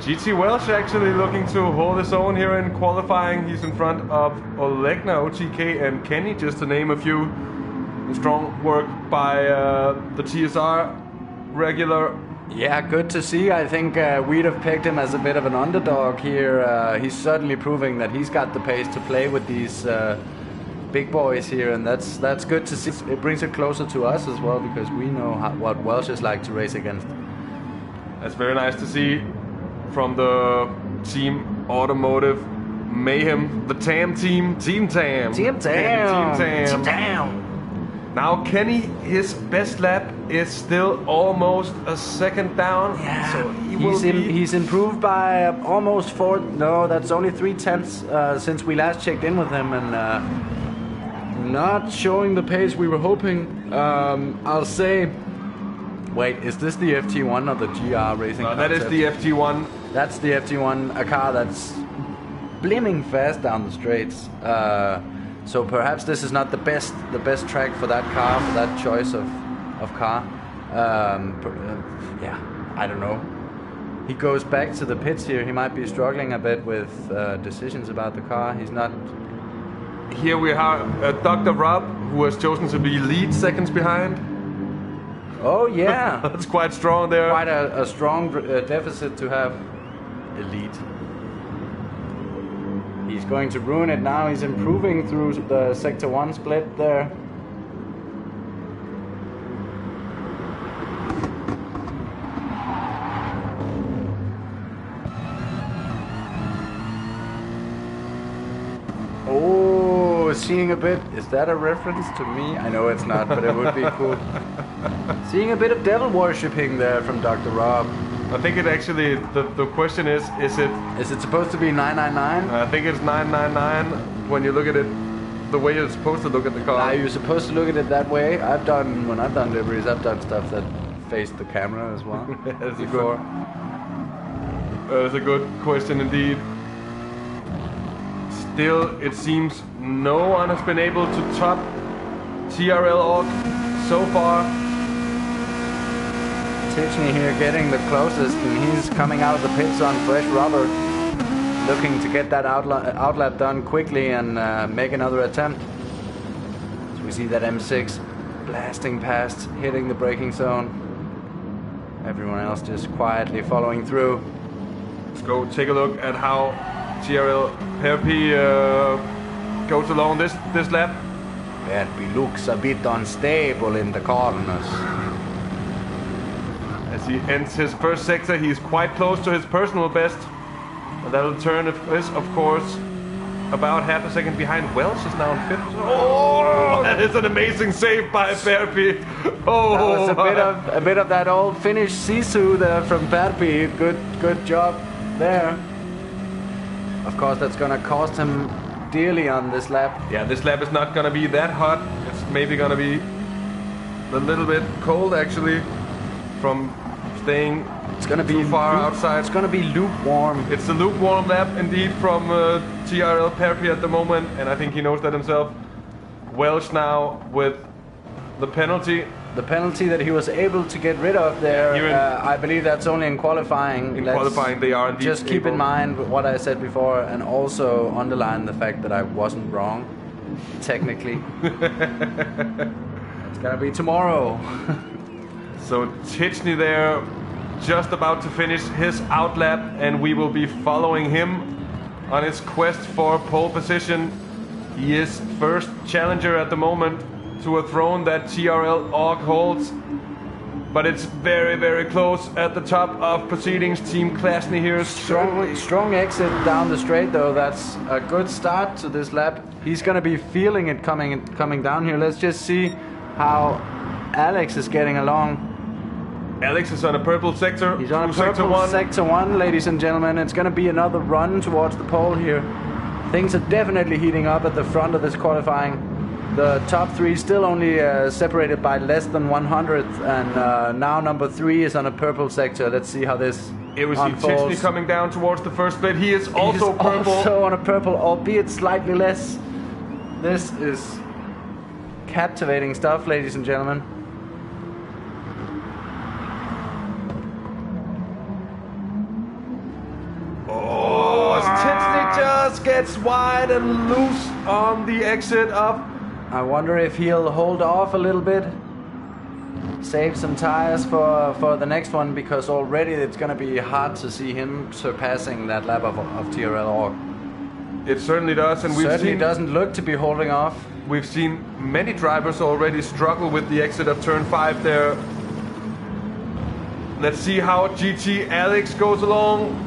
GT Welsh actually looking to hold his own here in qualifying. He's in front of Olegna, OTK, and Kenny, just to name a few. Strong work by the TSR regular. Yeah, good to see. I think we'd have picked him as a bit of an underdog here. He's certainly proving that he's got the pace to play with these big boys here, and that's good to see. It brings it closer to us as well, because we know what Welsh is like to race against. That's very nice to see. From the Team Automotive Mayhem, the TAM team, Team TAM. Team TAM. Team TAM. Now Kenny, his best lap is still almost a second down. Yeah, so he's improved by almost 4. No, that's only 3 tenths since we last checked in with him, and Not showing the pace we were hoping. I'll say... Wait, is this the FT1 or the GR racing? No, that is the FT1. That's the FT1, a car that's blimmin' fast down the straights. So perhaps this is not the best track for that car, for that choice of car. Yeah, I don't know. He goes back to the pits here. He might be struggling a bit with decisions about the car. He's not... Here we have Dr. Rob, who has chosen to be lead seconds behind. Oh, yeah. That's quite strong there. Quite a strong deficit to have. Elite. He's going to ruin it now. He's improving through the Sector 1 split there. Oh, seeing a bit. Is that a reference to me? I know it's not, but it would be cool. Seeing a bit of devil worshipping there from Dr. Rob. I think it actually, the question is it... Is it supposed to be 999? I think it's 999 when you look at it the way you're supposed to look at the car. Are you supposed to look at it that way? When I've done liveries, I've done stuff that faced the camera as well. That's a good question indeed. Still, it seems no one has been able to top TRL Org so far. Tichny here getting the closest, and he's coming out of the pits on fresh rubber, looking to get that outlap done quickly and make another attempt. So we see that M6 blasting past, hitting the braking zone. Everyone else just quietly following through. Let's go take a look at how TRL Perpi goes along this lap. Perpi looks a bit unstable in the corners. As he ends his first sector, he's quite close to his personal best. And that'll turn is, of course, about half a second behind. Welsh is now in fifth. Oh, that is an amazing save by Perpi. Oh, that was a bit of that old Finnish Sisu there from Perpi. Good job there. Of course, that's gonna cost him dearly on this lap. Yeah, this lap is not gonna be that hot. It's maybe gonna be a little bit cold actually from staying too far outside. It's gonna be lukewarm. It's a lukewarm lap indeed from TRL Perpi at the moment, and I think he knows that himself. Welsh now with the penalty. The penalty that he was able to get rid of there, I believe that's only in qualifying. In qualifying, they are indeed just keep in mind what I said before, and also underline the fact that I wasn't wrong, technically. It's gonna be tomorrow. So Tichny there, just about to finish his outlap, and we will be following him on his quest for pole position. He is first challenger at the moment to a throne that TRL Org holds, but it's very, very close at the top of proceedings. Team Klasny here is strong exit down the straight though. That's a good start to this lap. He's gonna be feeling it coming down here. Let's just see how Alex is getting along. Alex is on a purple sector. He's on a purple sector 1, ladies and gentlemen. It's gonna be another run towards the pole here. Things are definitely heating up at the front of this qualifying. The top 3 still only separated by less than 100th, and now number 3 is on a purple sector. Let's see how this unfolds. Tichny coming down towards the first split. He is also purple. Also on a purple, albeit slightly less. This is captivating stuff, ladies and gentlemen. Oh, Tichny just gets wide and loose on the exit of... I wonder if he'll hold off a little bit, save some tires for the next one, because already it's going to be hard to see him surpassing that lap of TRL Org. It certainly does, and we've certainly seen... doesn't look to be holding off. We've seen many drivers already struggle with the exit of turn 5 there. Let's see how GT Alex goes along.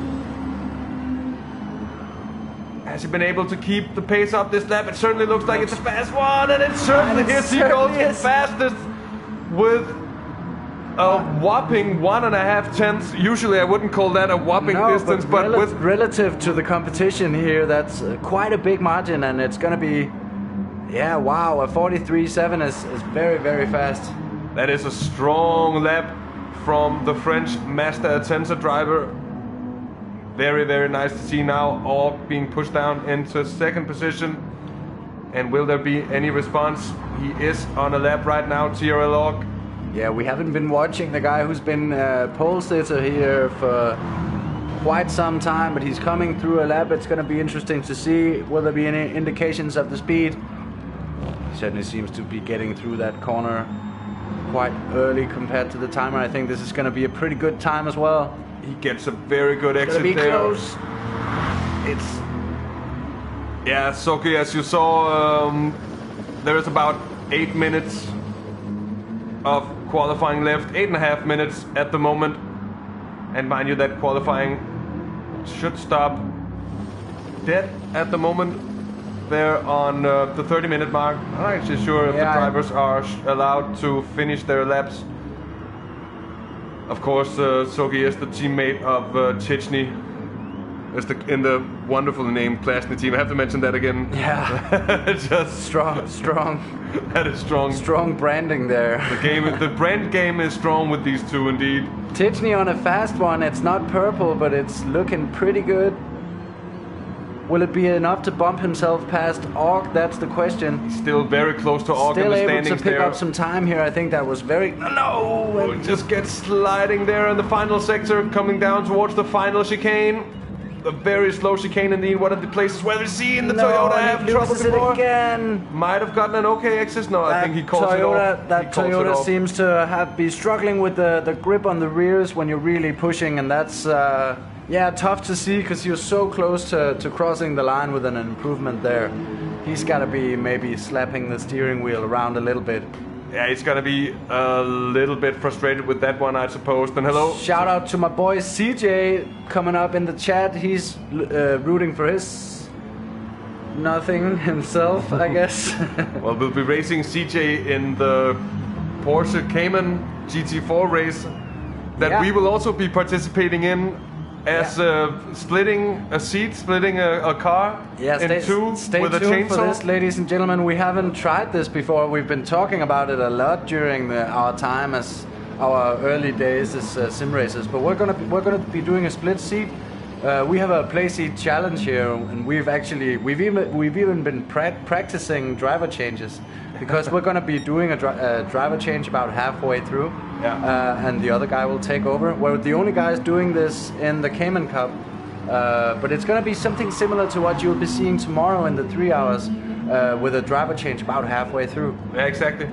Has he been able to keep the pace up this lap? It certainly looks like it's a fast one, and it certainly is. He goes fastest with a whopping 1.5 tenths. Usually I wouldn't call that a whopping distance, but with relative to the competition here, that's quite a big margin, and it's gonna be Yeah, wow, a 43.7 is very, very fast. That is a strong lap from the French Mazda Atenza driver. Very, very nice to see now. All being pushed down into second position. And will there be any response? He is on a lap right now, TRL. Yeah, we haven't been watching the guy who's been pole sitter here for quite some time, but he's coming through a lap. It's going to be interesting to see. Will there be any indications of the speed? He certainly seems to be getting through that corner quite early compared to the timer. I think this is going to be a pretty good time as well. He gets a very good exit there. Close. It's... Yeah, Soki, as you saw, there is about 8 minutes of qualifying left. 8.5 minutes at the moment. And mind you, that qualifying should stop dead at the moment. They're on the 30-minute mark. I'm not actually sure if the drivers are allowed to finish their laps. Of course, Soki is the teammate of Chechny. In the wonderful name Klasny team. I have to mention that again. Yeah. Just strong. That is strong. Strong branding there. The brand game is strong with these two indeed. Chechny on a fast one. It's not purple, but it's looking pretty good. Will it be enough to bump himself past Org? That's the question. He's still very close to Org in the standings there. Still able to pick up some time here. I think that was very... No! Just gets sliding there in the final sector, coming down towards the final chicane. A very slow chicane indeed. One of the places where we've seen the Toyota have trouble before. Again. Might have gotten an okay exit. No, I think he calls it off. That Toyota seems to be struggling with the grip on the rears when you're really pushing, and that's tough to see because you're so close to crossing the line with an improvement there. He's got to be maybe slapping the steering wheel around a little bit. Yeah, he's gonna be a little bit frustrated with that one, I suppose. Then hello. Shout out to my boy CJ coming up in the chat. He's rooting for his nothing himself, I guess. Well, we'll be racing CJ in the Porsche Cayman GT4 race that we will also be participating in. As splitting a car in two with a chainsaw. Stay tuned for this, ladies and gentlemen. We haven't tried this before. We've been talking about it a lot during our time as our early days as sim racers. But we're gonna be doing a split seat. We have a play seat challenge here, and we've even been practicing driver changes because we're gonna be doing a driver change about halfway through. Yeah. And the other guy will take over. We're the only guys doing this in the Cayman Cup, but it's going to be something similar to what you'll be seeing tomorrow in the 3 hours, with a driver change about halfway through. Yeah, exactly.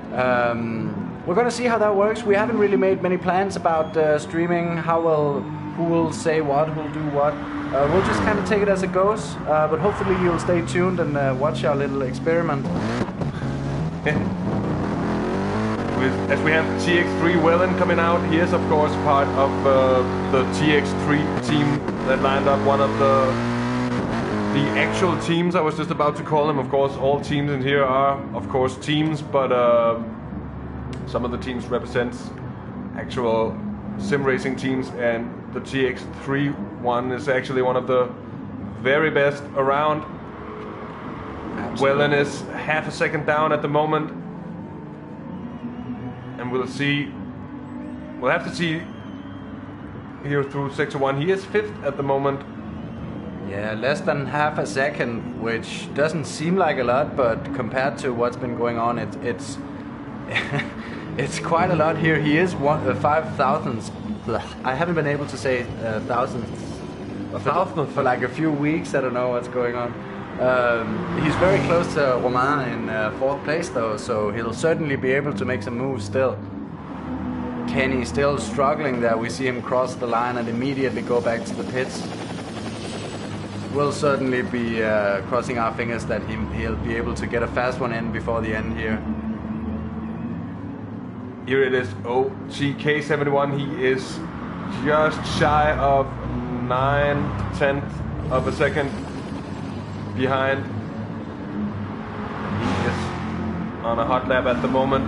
We're going to see how that works. We haven't really made many plans about streaming, who will say what, who'll do what. We'll just kind of take it as it goes, but hopefully you'll stay tuned and watch our little experiment. As we have TX3 Wellen coming out, he is of course part of the TX3 team that lined up one of the actual teams. I was just about to call them. Of course, all teams in here are of course teams, but some of the teams represents actual sim racing teams, and the TX3 one is actually one of the very best around. Wellen is half a second down at the moment. And we'll have to see here through sector 1. He is 5th at the moment. Yeah, less than half a second, which doesn't seem like a lot, but compared to what's been going on, it's it's quite a lot here. He is 5 thousandths. I haven't been able to say thousandths for like a few weeks. I don't know what's going on. He's very close to Romain in 4th place though, so he'll certainly be able to make some moves still. Kenny still struggling there. We see him cross the line and immediately go back to the pits. We'll certainly be crossing our fingers that he'll be able to get a fast one in before the end here. Here it is, OGK71. He is just shy of 9/10 of a second behind. He is on a hot lap at the moment.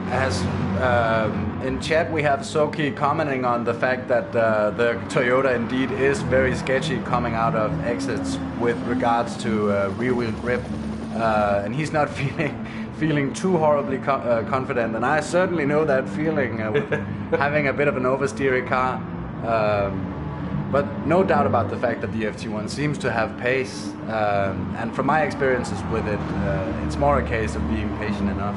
As in chat, we have Soki commenting on the fact that the Toyota indeed is very sketchy coming out of exits with regards to rear-wheel grip, and he's not feeling too horribly confident. And I certainly know that feeling with having a bit of an oversteery car. But no doubt about the fact that the FT1 seems to have pace, and from my experiences with it, it's more a case of being patient enough,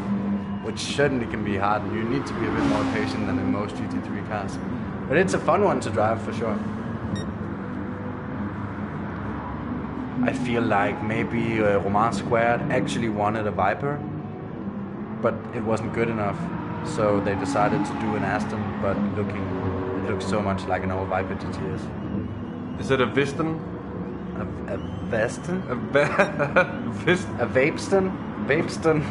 which certainly can be hard, and you need to be a bit more patient than in most GT3 cars. But it's a fun one to drive for sure. I feel like maybe Romain Squared actually wanted a Viper, but it wasn't good enough, so they decided to do an Aston, but it looks so much like an old Viper GTS. Is it a Viston? A Veston? Viston? A Vapeston? Vapeston?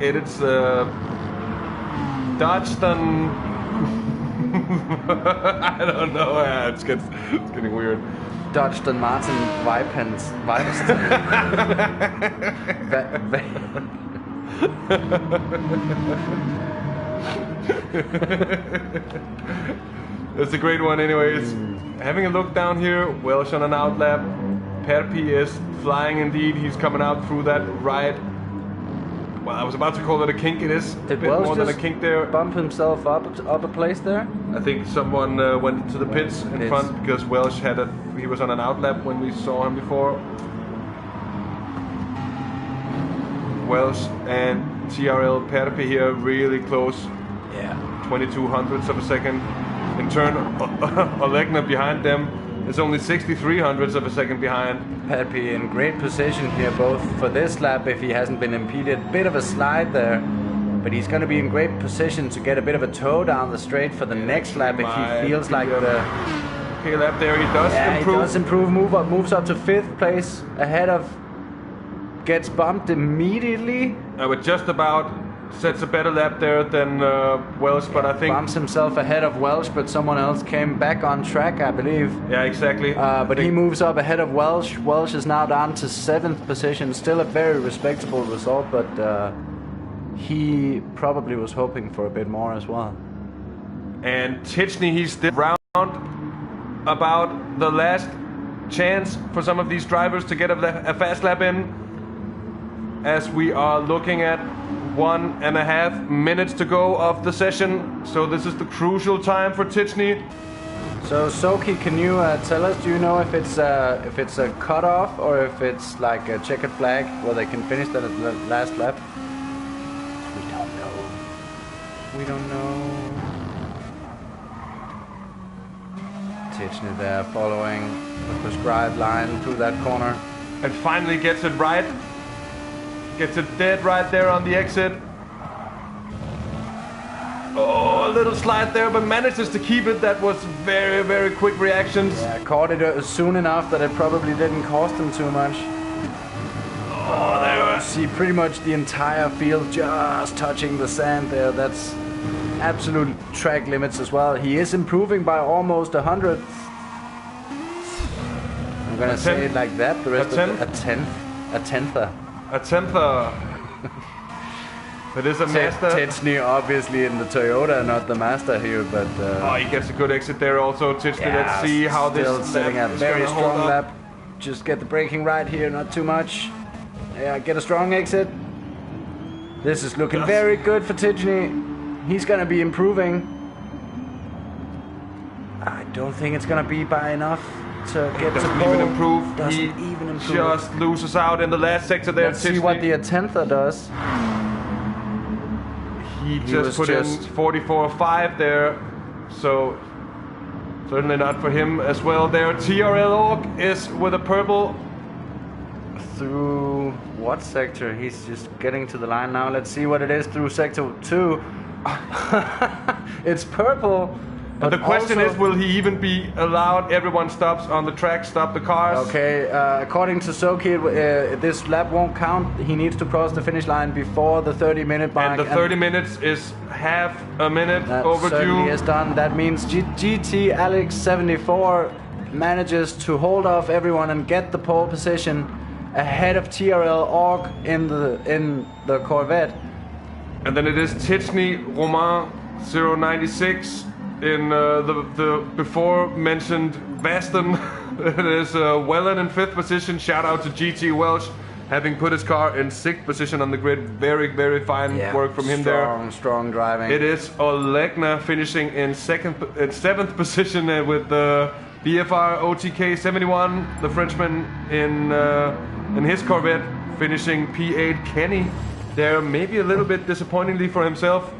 It's Dodgeston. I don't know. Yeah, it's getting weird. Dodgeston Martin Vipens. It's a great one anyways. Having a look down here, Welsh on an outlap. Perpi is flying indeed. He's coming out through that right. Well, I was about to call it a kink. It is a bit more than a kink there. Bump himself up a place there? I think someone went into the pits in front because Welsh he was on an outlap when we saw him before. Welsh and TRL Perpi here really close. Yeah. 22 hundredths of a second. In turn, Olegna behind them is only 63 hundredths of a second behind. Perpi in great position here, both for this lap if he hasn't been impeded. Bit of a slide there, but he's going to be in great position to get a bit of a toe down the straight for the next lap if he feels like the... Okay, lap there, he does improve. He does improve, moves up to 5th place, ahead of... Gets bumped immediately. But just about sets a better lap there than Welsh, but I think... Bumps himself ahead of Welsh, but someone else came back on track, I believe. Yeah, exactly. But he moves up ahead of Welsh. Welsh is now down to 7th position. Still a very respectable result, but he probably was hoping for a bit more as well. And Tichney, he's still round about the last chance for some of these drivers to get a fast lap in, as we are looking at 1.5 minutes to go of the session. So this is the crucial time for Tichney. So Soki, can you tell us, do you know if it's a cutoff or if it's like a checkered flag where they can finish that at the last lap? We don't know. Tichney there following the prescribed line through that corner. And finally gets it right. Gets it dead right there on the exit. Oh, a little slide there, but manages to keep it. That was very, very quick reactions. Yeah, caught it soon enough that it probably didn't cost him too much. Oh, there was... See pretty much the entire field just touching the sand there. That's absolute track limits as well. He is improving by almost 100. I'm gonna say it like that. The rest of a tenth. A tenther. It is a master. Tichney obviously in the Toyota, not the master here, but... oh, he gets a good exit there also. Tichney, yeah, let's see how this... Still setting a very strong lap. Just get the braking right here, not too much. Yeah, get a strong exit. This is looking very good for Tichney. He's gonna be improving. I don't think it's gonna be by enough to get to pole. Doesn't even improve. Just loses out in the last sector there. Let's see what the Atentha does. He just put in 44.5 there, so certainly not for him as well there. TRL Org is with a purple. Through what sector? He's just getting to the line now. Let's see what it is through sector 2. It's purple. But the question is, will he even be allowed? Everyone stops on the track, stop the cars. Okay, according to Soki, this lap won't count. He needs to cross the finish line before the 30-minute mark. And the 30 minutes is half a minute overdue. That certainly is done. That means GTLeague 74 manages to hold off everyone and get the pole position. ahead of TRL Org in the Corvette. And then it is Tichny Romain 096 in the before mentioned Vaston. It is Wellen in 5th position. Shout out to GT Welsh, having put his car in 6th position on the grid. Very fine work from him there. Strong driving. It is Olegna finishing in 7th position with the BFR OTK 71. The Frenchman in his Corvette finishing P8. Kenny there, maybe a little bit disappointingly for himself,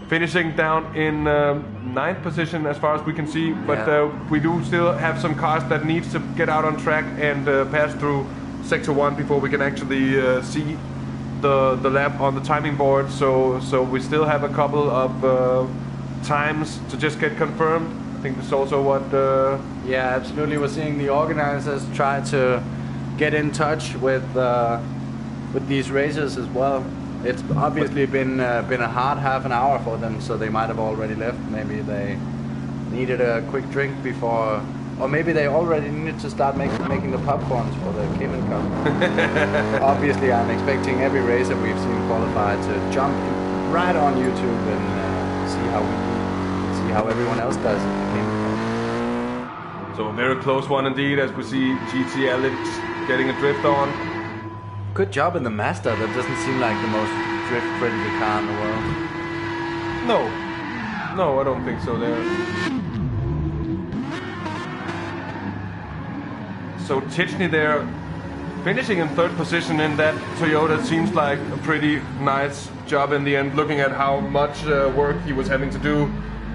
finishing down in 9th position as far as we can see. But we do still have some cars that needs to get out on track and pass through Sector 1 before we can actually see the lap on the timing board. So we still have a couple of times to just get confirmed. I think that's also what... Yeah, absolutely. We're seeing the organizers try to get in touch with these racers as well. It's obviously been a hard half an hour for them, so they might have already left. Maybe they needed a quick drink before, or maybe they already needed to start making the popcorns for the Cayman Cup. Obviously, I'm expecting every racer we've seen qualify to jump right on YouTube and see how everyone else does in the Cayman Cup. So a very close one indeed, as we see GTL getting a drift on. Good job in the Mazda. That doesn't seem like the most drift-friendly car in the world. No, I don't think so there. So Tichny there, finishing in 3rd position in that Toyota, seems like a pretty nice job in the end, looking at how much work he was having to do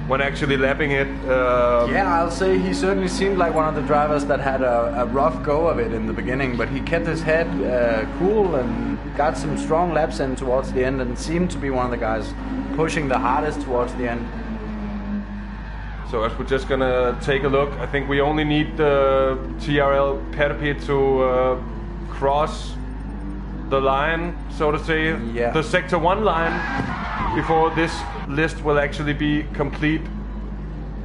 when actually lapping it. Yeah, I'll say he certainly seemed like one of the drivers that had a rough go of it in the beginning, but he kept his head cool and got some strong laps in towards the end and seemed to be one of the guys pushing the hardest towards the end. So as we're just gonna take a look, I think we only need the TRL Perpi to cross the line, so to say, the Sector 1 line, before this list will actually be complete.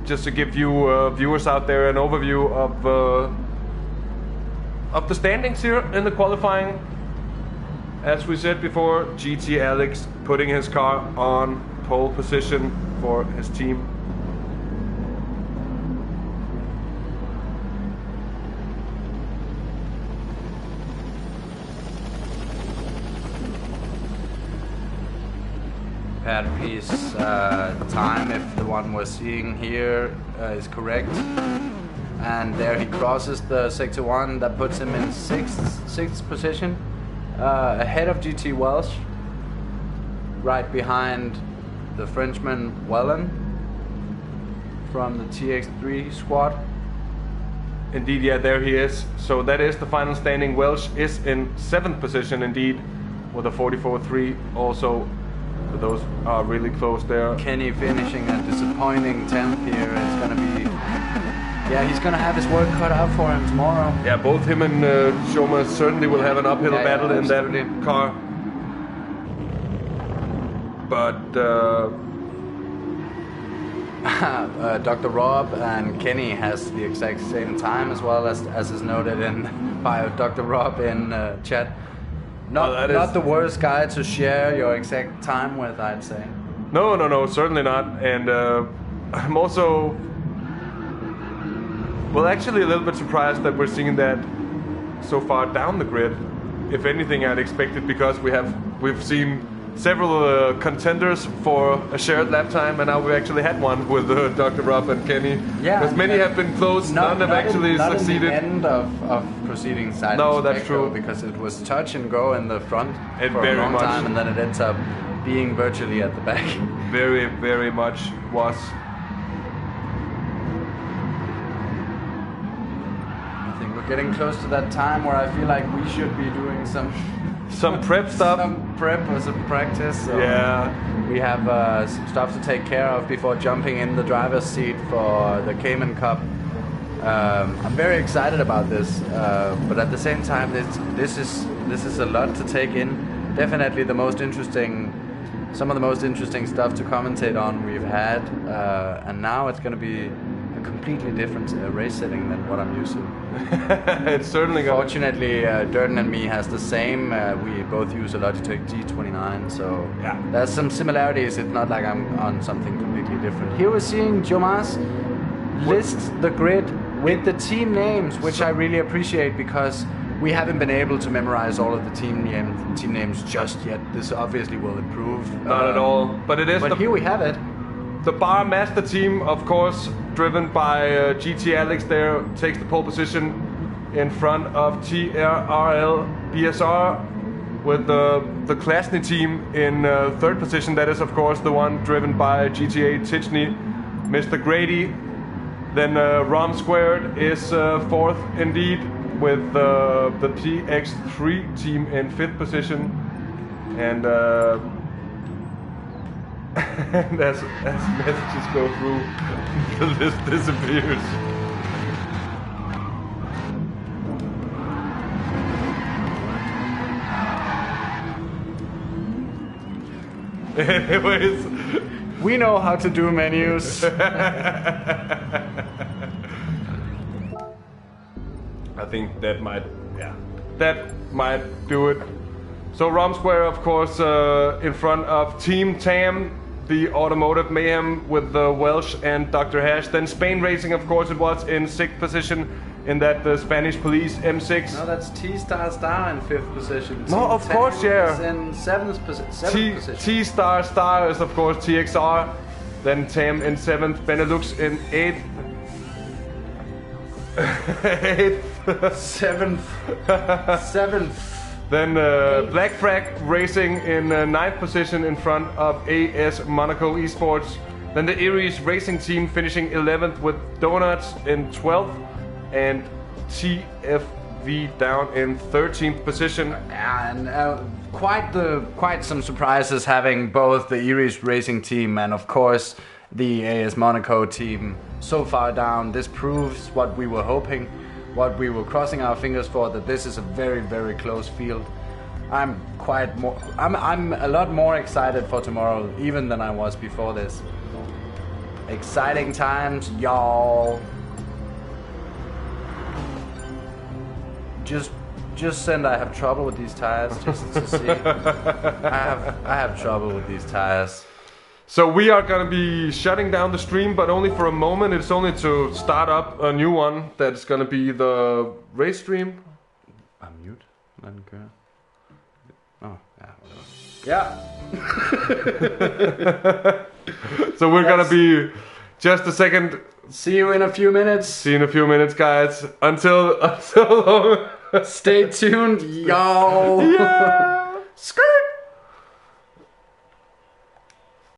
Just to give you viewers out there an overview of the standings here in the qualifying. As we said before, GT Alex putting his car on pole position for his team. Perpi's time, if the one we're seeing here is correct, and there he crosses the Sector 1. That puts him in 6th position, ahead of GT Welsh, right behind the Frenchman Wellen from the TX3 squad. Indeed, yeah, there he is. So that is the final standing. Welsh is in 7th position indeed, with a 44.3 also. So those are really close there. Kenny finishing a disappointing 10th here. It's going to be... Yeah, he's going to have his work cut out for him tomorrow. Yeah, both him and Shoma certainly will have an uphill battle in that car. But... Dr. Rob and Kenny has the exact same time as well, as is noted by Dr. Rob in chat. Not the worst guy to share your exact time with, I'd say. No, certainly not. And I'm also, well, actually a little bit surprised that we're seeing that so far down the grid. If anything, I'd expected, because we've seen several contenders for a shared lap time, and now we actually had one with Dr. Rob and Kenny. Yeah, because many have been close, none have actually succeeded. Not in the end of proceedings. No, that's true. Because it was touch and go in the front for very a long much time, and then it ends up being virtually at the back. Very much was. I think we're getting close to that time where I feel like we should be doing some prep stuff. Some prep or some practice. So yeah. We have some stuff to take care of before jumping in the driver's seat for the Cayman Cup. I'm very excited about this, but at the same time, this is a lot to take in. Definitely some of the most interesting stuff to commentate on we've had, and now it's going to be a completely different race setting than what I'm used to. It's certainly gonna... Fortunately, Dirten and me has the same. We both use a Logitech G29, so Yeah. there's some similarities. It's not like I'm on something completely different. Here we're seeing Jomas list the grid with the team names, which I really appreciate because we haven't been able to memorize all of the team names just yet. This obviously will improve. Not at all, but it is. But here we have it. The Bar Master team, of course, driven by IGTLeague, there takes the pole position in front of TRL BSR, with the Klasny team in third position. That is, of course, the one driven by GTA Tichney, Mr. Grady. Then Rom Squared is fourth indeed, with the PX3 team in fifth position. And as messages go through, the list disappears. Anyways, we know how to do menus. I think that might do it. So Rom Square, of course, in front of Team Tam, the Automotive Mayhem with the Welsh and Dr. Hash. Then Spain Racing, of course, it was in sixth position in that Spanish Police M6. No, that's T-Star in fifth position. No, of Tam course, yeah. is in seventh position. T-Star is, of course, TXR. Then Tam in seventh, Benelux in eighth. Seventh. Then Black Frag Racing in ninth position in front of AS Monaco Esports. Then the Iris Racing Team finishing 11th with Donuts in 12th. And TFV down in 13th position. And quite some surprises having both the Iris Racing Team and of course the AS Monaco team so far down. This proves what we were hoping, what we were crossing our fingers for, that this is a very, very close field. I'm a lot more excited for tomorrow even than I was before this. Exciting times, y'all. Just send I have trouble with these tires just to see. I have trouble with these tires. So we are gonna be shutting down the stream, but only for a moment. It's only to start up a new one that's gonna be the race stream. I'm mute. Oh, yeah, whatever. Yeah. So we're gonna be just a second. See you in a few minutes. See you in a few minutes, guys. Until long. Stay tuned, y'all. Yeah. Skirt.